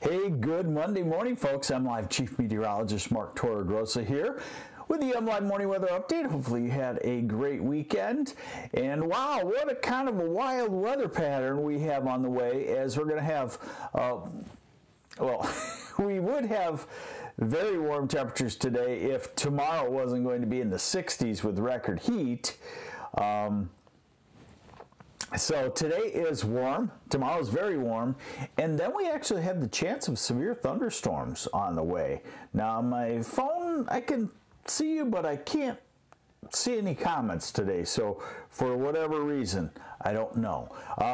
Hey, good Monday morning, folks. MLive Chief Meteorologist Mark Torregrossa here with the MLive Morning Weather Update. Hopefully you had a great weekend. And wow, what a kind of a wild weather pattern we have on the way, as we're going to have, we would have very warm temperatures today if tomorrow wasn't going to be in the 60s with record heat. So today is warm, tomorrow is very warm, and then we actually have the chance of severe thunderstorms on the way. Now on my phone I can see you, but I can't see any comments today, so for whatever reason, I don't know.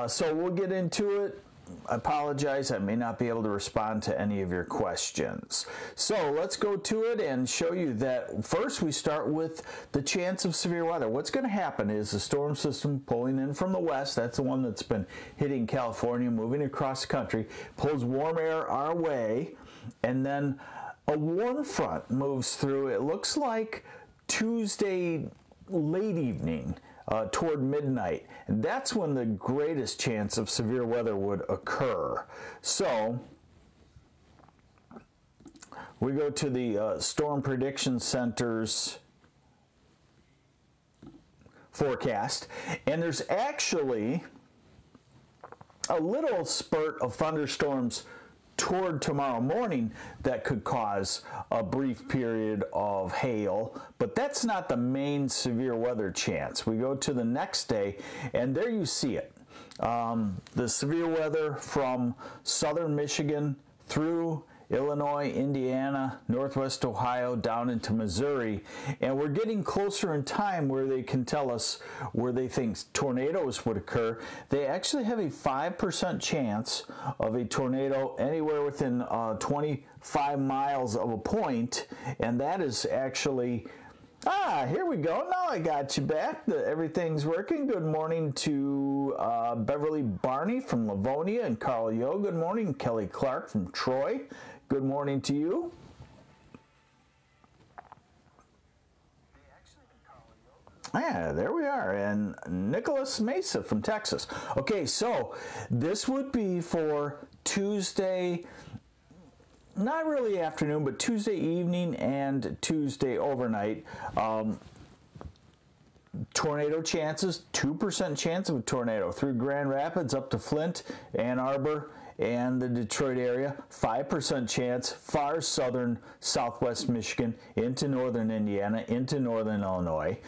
So we'll get into it. I apologize, I may not be able to respond to any of your questions. So let's go to it and show you that first we start with the chance of severe weather. What's going to happen is the storm system pulling in from the west, that's the one that's been hitting California, moving across the country, pulls warm air our way, and then a warm front moves through. It looks like Tuesday late evening. Toward midnight, and that's when the greatest chance of severe weather would occur. So we go to the Storm Prediction Center's forecast, and there's actually a little spurt of thunderstorms toward tomorrow morning that could cause a brief period of hail, but that's not the main severe weather chance. We go to the next day, and there you see it. The severe weather from southern Michigan through Illinois, Indiana, northwest Ohio, down into Missouri, and we're getting closer in time where they can tell us where they think tornadoes would occur. They actually have a 5% chance of a tornado anywhere within 25 miles of a point, and that is actually here we go. Now I got you back. Everything's working. Good morning to Beverly Barney from Livonia and Carl Yo. Good morning. Kelly Clark from Troy. Good morning to you. Yeah, there we are. And Nicholas Mesa from Texas. Okay, so this would be for Tuesday, not really afternoon, but Tuesday evening and Tuesday overnight. Tornado chances, 2% chance of a tornado through Grand Rapids up to Flint, Ann Arbor, and the Detroit area. 5% chance far southern southwest Michigan into northern Indiana, into northern Illinois.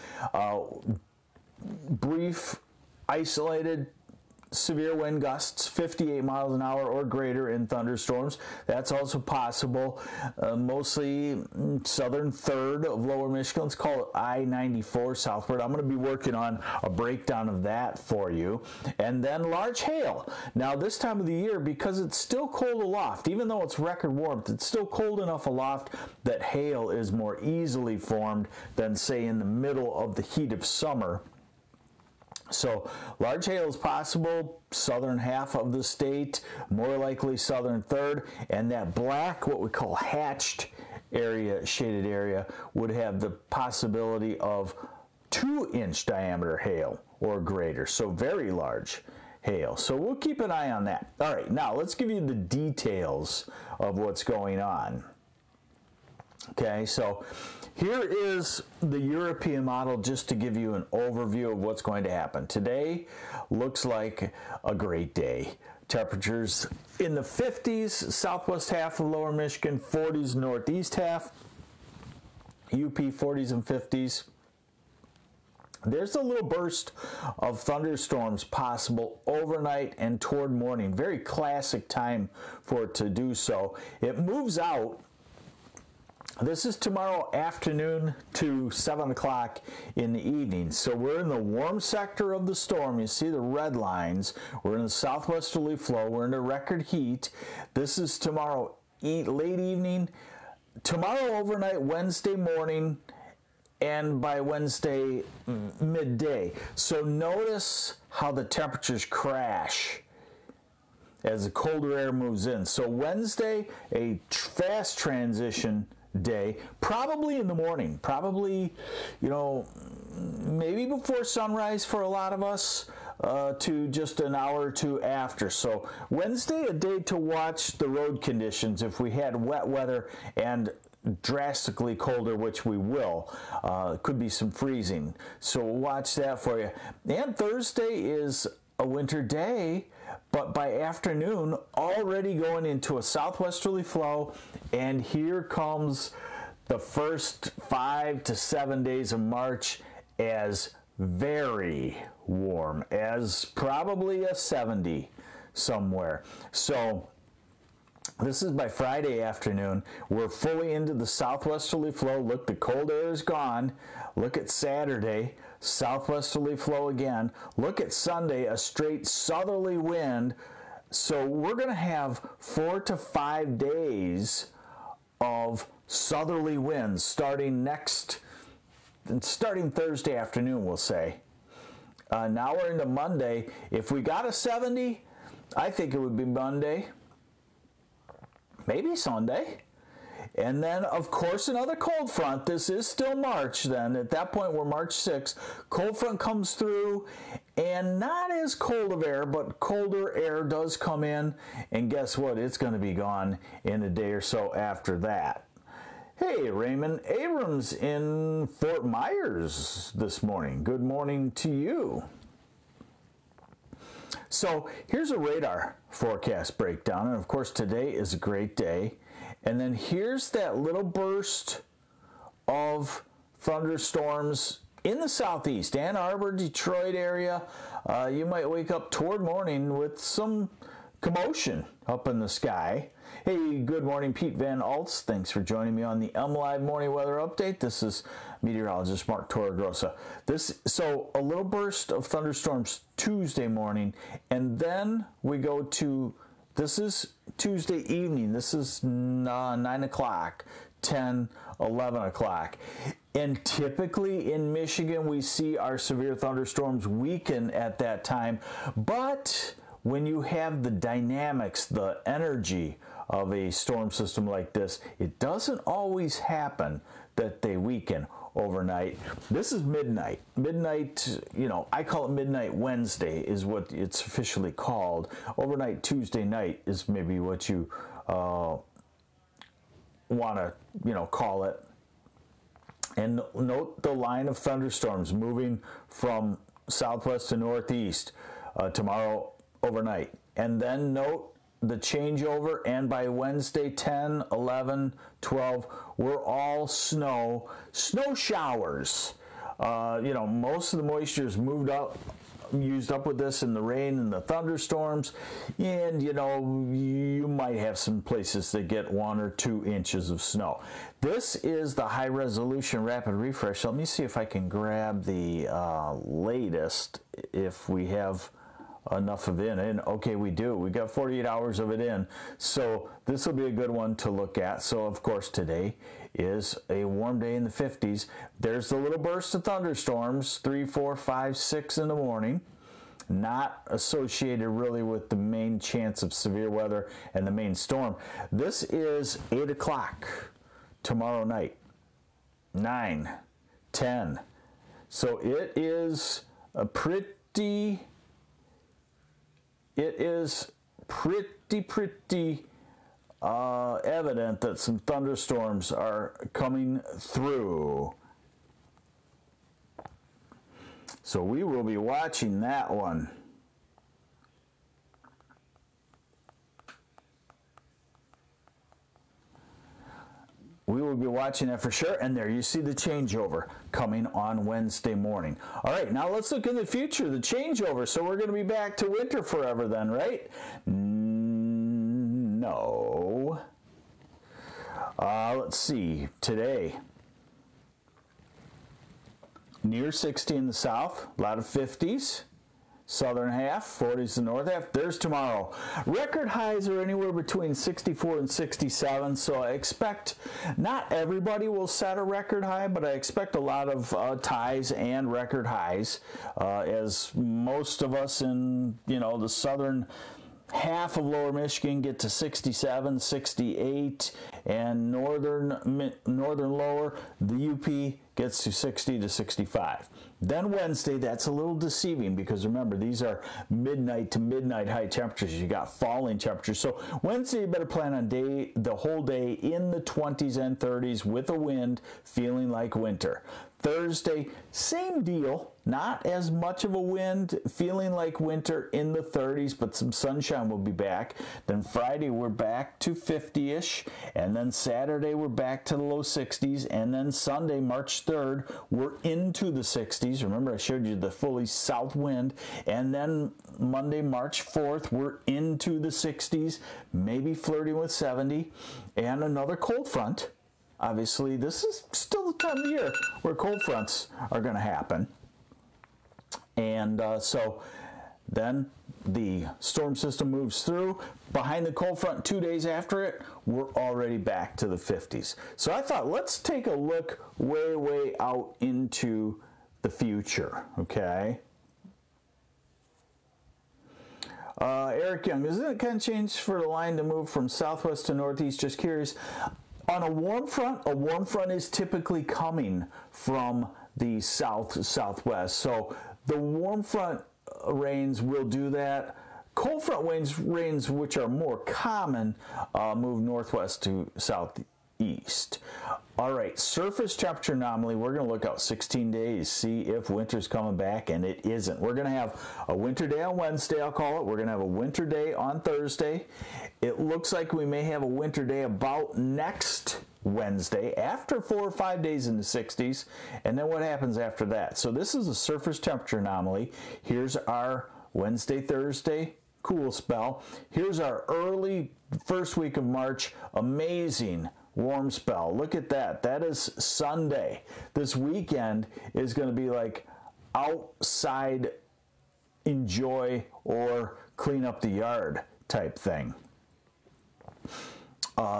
Brief isolated severe wind gusts, 58 miles an hour or greater in thunderstorms. That's also possible. Mostly southern third of lower Michigan. Let's call it I-94 southward. I'm going to be working on a breakdown of that for you. And then large hail. Now this time of the year, because it's still cold aloft, even though it's record warmth, it's still cold enough aloft that hail is more easily formed than, say, in the middle of the heat of summer. So large hail is possible, southern half of the state, more likely southern third, and that black, what we call hatched area, shaded area, would have the possibility of 2-inch diameter hail or greater, so very large hail. So we'll keep an eye on that. All right, now let's give you the details of what's going on. Okay, so here is the European model just to give you an overview of what's going to happen. Today looks like a great day. Temperatures in the 50s, southwest half of lower Michigan, 40s northeast half, UP 40s and 50s. There's a little burst of thunderstorms possible overnight and toward morning. Very classic time for it to do so. It moves out. This is tomorrow afternoon to 7 o'clock in the evening. So we're in the warm sector of the storm. You see the red lines. We're in the southwesterly flow. We're in the record heat. This is tomorrow late evening. Tomorrow overnight, Wednesday morning, and by Wednesday midday. So notice how the temperatures crash as the colder air moves in. So Wednesday, a fast transition day, probably in the morning, probably, you know, maybe before sunrise for a lot of us, to just an hour or two after. So Wednesday, a day to watch the road conditions. If we had wet weather and drastically colder, which we will, could be some freezing. So we'll watch that for you. And Thursday is a winter day, but by afternoon, already going into a southwesterly flow, and here comes the first 5 to 7 days of March as very warm, as probably a 70 somewhere. So this is by Friday afternoon. We're fully into the southwesterly flow. Look, the cold air is gone. Look at Saturday, southwesterly flow again. Look at Sunday, a straight southerly wind. So we're going to have 4 to 5 days of southerly winds starting Thursday afternoon, we'll say. Now we're into Monday. If we got a 70, I think it would be Monday, maybe Sunday. And then, of course, another cold front. This is still March then. At that point, we're March 6th. Cold front comes through, and not as cold of air, but colder air does come in. And guess what? It's going to be gone in a day or so after that. Hey, Raymond Abrams in Fort Myers this morning. Good morning to you. So here's a radar forecast breakdown. And of course, today is a great day. And then here's that little burst of thunderstorms in the southeast, Ann Arbor, Detroit area. You might wake up toward morning with some commotion up in the sky. Hey, good morning, Pete Van Alts. Thanks for joining me on the MLive Morning Weather Update. This is meteorologist Mark Torregrossa. So a little burst of thunderstorms Tuesday morning, and then we go to, this is Tuesday evening. This is 9 o'clock, 10, 11 o'clock. And typically in Michigan, we see our severe thunderstorms weaken at that time. But when you have the dynamics, the energy of a storm system like this, it doesn't always happen that they weaken overnight. This is midnight. Midnight, I call it midnight Wednesday is what it's officially called. Overnight Tuesday night is maybe what you want to, call it. And note the line of thunderstorms moving from southwest to northeast tomorrow overnight. And then note the changeover, and by Wednesday 10, 11, 12, we're all snow showers. Most of the moisture is used up with this in the rain and the thunderstorms, and you might have some places that get 1 or 2 inches of snow. This is the high resolution rapid refresh. Let me see if I can grab the latest, if we have enough of it in. Okay, we do. We got 48 hours of it in. So this will be a good one to look at. So of course today is a warm day in the 50s. There's the little burst of thunderstorms, 3, 4, 5, 6 in the morning. Not associated really with the main chance of severe weather and the main storm. This is 8 o'clock tomorrow night. 9, 10. So it is pretty evident that some thunderstorms are coming through. So we will be watching that one. We will be watching that for sure. And there you see the changeover coming on Wednesday morning. All right, now let's look in the future, the changeover. So we're going to be back to winter forever then, right? No. Let's see. Today, near 60 in the south, a lot of 50s. Southern half, 40s the north half. There's tomorrow. Record highs are anywhere between 64 and 67, so I expect not everybody will set a record high, but I expect a lot of ties and record highs, as most of us in the southern half of lower Michigan get to 67, 68, and northern lower, the UP gets to 60 to 65. Then Wednesday, that's a little deceiving because remember, these are midnight to midnight high temperatures. You got falling temperatures. So Wednesday, you better plan on the whole day in the 20s and 30s with a wind, feeling like winter. Thursday, same deal, not as much of a wind, feeling like winter in the 30s, but some sunshine will be back. Then Friday, we're back to 50-ish, and then Saturday, we're back to the low 60s, and then Sunday, March 3rd, we're into the 60s. Remember, I showed you the fully south wind, and then Monday, March 4th, we're into the 60s, maybe flirting with 70, and another cold front. Obviously, this is still the time of the year where cold fronts are going to happen. And so then the storm system moves through. Behind the cold front 2 days after it, we're already back to the 50s. So I thought, let's take a look way, way out into the future, okay? Eric Young, isn't it kind of changed for the line to move from southwest to northeast? Just curious. On a warm front is typically coming from the southwest. So the warm front rains will do that. Cold front rains, which are more common, move northwest to southeast. All right, surface temperature anomaly, we're going to look out 16 days, see if winter's coming back, and it isn't. We're going to have a winter day on Wednesday, I'll call it. We're going to have a winter day on Thursday. It looks like we may have a winter day about next Wednesday after 4 or 5 days in the 60s, and then what happens after that? So this is a surface temperature anomaly. Here's our Wednesday, Thursday cool spell. Here's our early first week of March, amazing warm spell. Look at that. That is Sunday. This weekend is going to be like outside enjoy or clean up the yard type thing.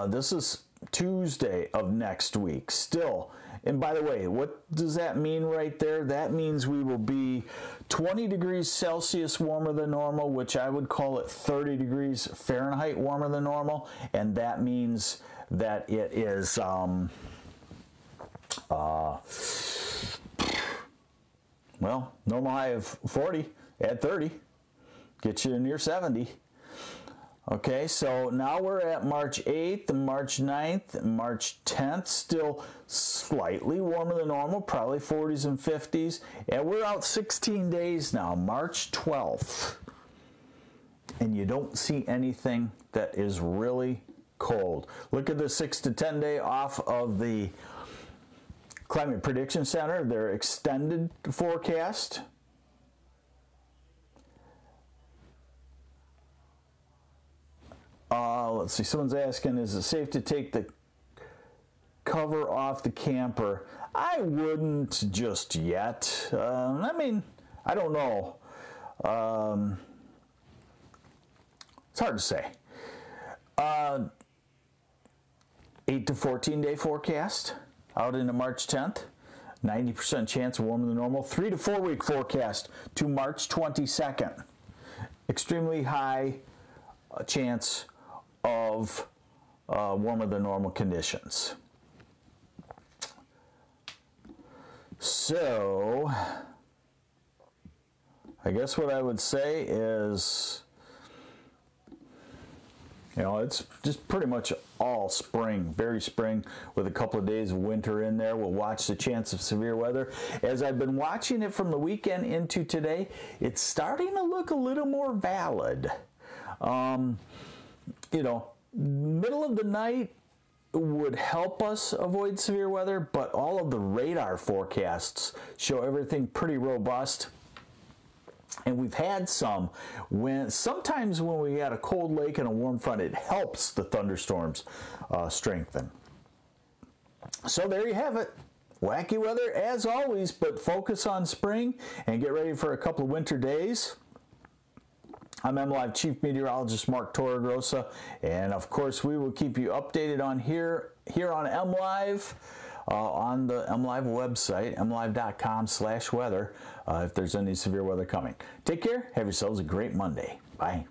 This is Tuesday of next week still. And by the way, what does that mean right there? That means we will be 20 degrees Celsius warmer than normal, which I would call it 30 degrees Fahrenheit warmer than normal. And that means that it is well, normal high of 40, add 30, get you near 70. Okay, so now we're at March 8th and March 9th and March 10th, still slightly warmer than normal, probably 40s and 50s, and we're out 16 days now, March 12th, and you don't see anything that is really cold. Look at the 6 to 10 day off of the Climate Prediction Center, their extended forecast. Let's see, someone's asking, is it safe to take the cover off the camper? I wouldn't just yet. I mean, I don't know. It's hard to say. 8 to 14 day forecast out into March 10th. 90% chance of warmer than normal. 3 to 4 week forecast to March 22nd. Extremely high chance of warmer than normal conditions. So, I guess what I would say is, you know, it's just pretty much all spring, very spring, with a couple of days of winter in there. We'll watch the chance of severe weather. As I've been watching it from the weekend into today, it's starting to look a little more valid. You know, middle of the night would help us avoid severe weather, but all of the radar forecasts show everything pretty robust. And we've had some sometimes when we had a cold lake and a warm front, it helps the thunderstorms strengthen. So there you have it. Wacky weather as always, but focus on spring and get ready for a couple of winter days. I'm MLive Chief Meteorologist Mark Torregrossa, and of course we will keep you updated on here on MLive, on the MLive website, mlive.com/weather, if there's any severe weather coming. Take care. Have yourselves a great Monday. Bye.